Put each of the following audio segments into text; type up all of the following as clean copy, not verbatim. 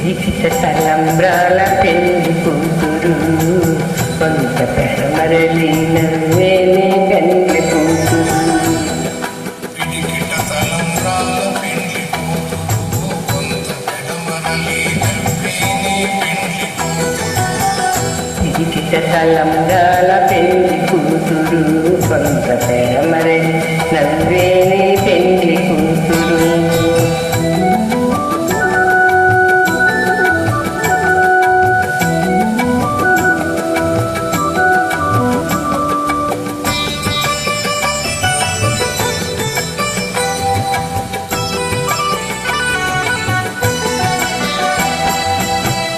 పిరికిట తలంబ్రాల పెళ్లి కూతురు కొంత పెరమరలి నవ్వేనే కన్నె కూతురు. పిరికిట తలంబ్రాల పెళ్లి కూతురు కొంత పెరమరలి నవ్వేనే పెళ్లి కూతురు. పిరికిట తలంబ్రాల పెళ్లి కూతురు కొంత పెరమరలి నవ్వేనే పెళ్లి కూతురు.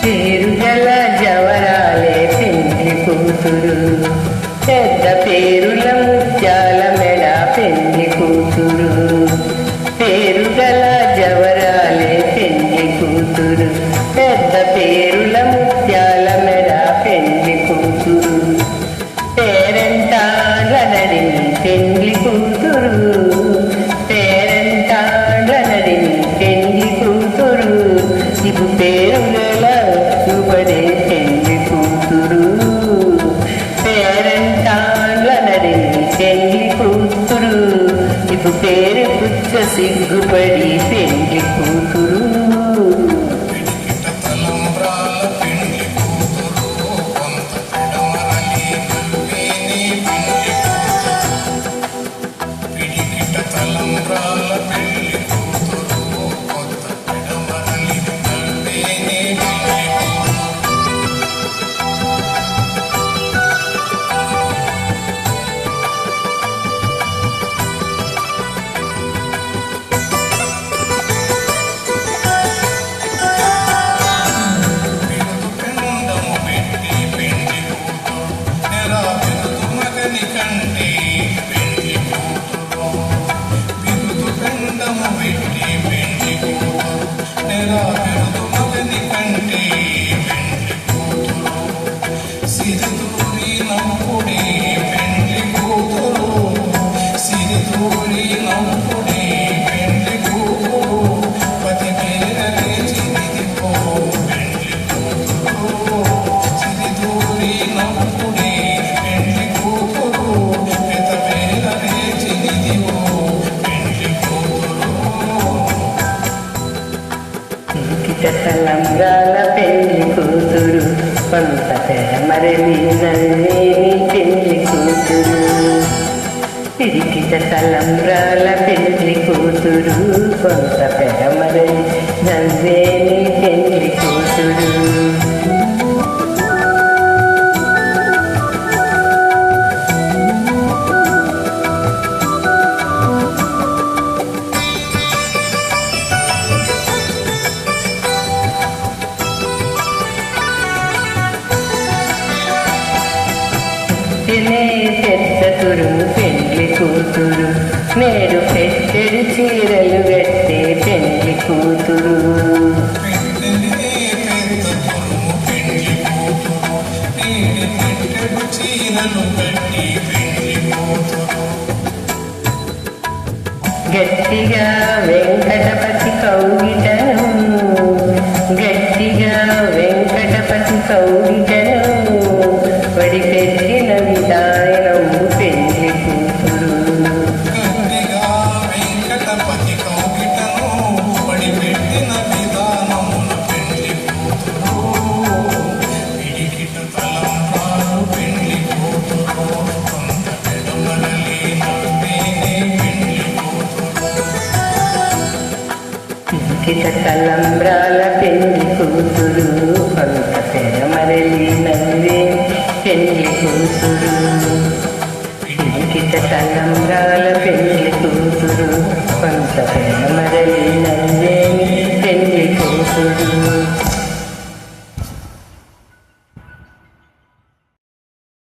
పేరుగల జవరాలే పెళ్లి కూతురు పెద్ద పేరుల ముత్యాల మెడ పెళ్లి కూతురు. పేరుగల జవరాలే పెళ్లి కూతురు పెద్ద పేరుల ముత్యాల మెడ పెళ్లి కూతురు. పేరంటాళ్ళ నడిని పెళ్లి కూతురు పేరంటాళ్ళ నడిని పెళ్లి కూతురు. ఇపు పేరుగల చూపడే పెళ్లి కూతురు పేరంటాళ్ళ నడిని పెళ్లి కూతురు. ఇపు పేరు పుచ్చ సిగ్గుపడి పెళ్లి కూతురు. తలంబ్రాల పెళ్లి కూతురు కొంత పెరమరలి నవ్వేని పెళ్లి కూతురు. పిరికిట తలంబ్రాల పెళ్లి కూతురు కొంత పెరమరలి నవ్వేని పెళ్లి కూతురు. పెద్ద తురుము పెళ్లి కూతురు నేడు పెట్టెడు చీరలు కట్టే పెళ్లి కూతురు. గట్టిగా వెంకటపతి కౌగిటను గట్టిగా వెంకటపతి కౌగిటను వడిపెట్టిన విధానం పెళ్లి కూతురు. పిరికిట తలంబ్రాల పెళ్లి కూతురు కొంత పెరమరలి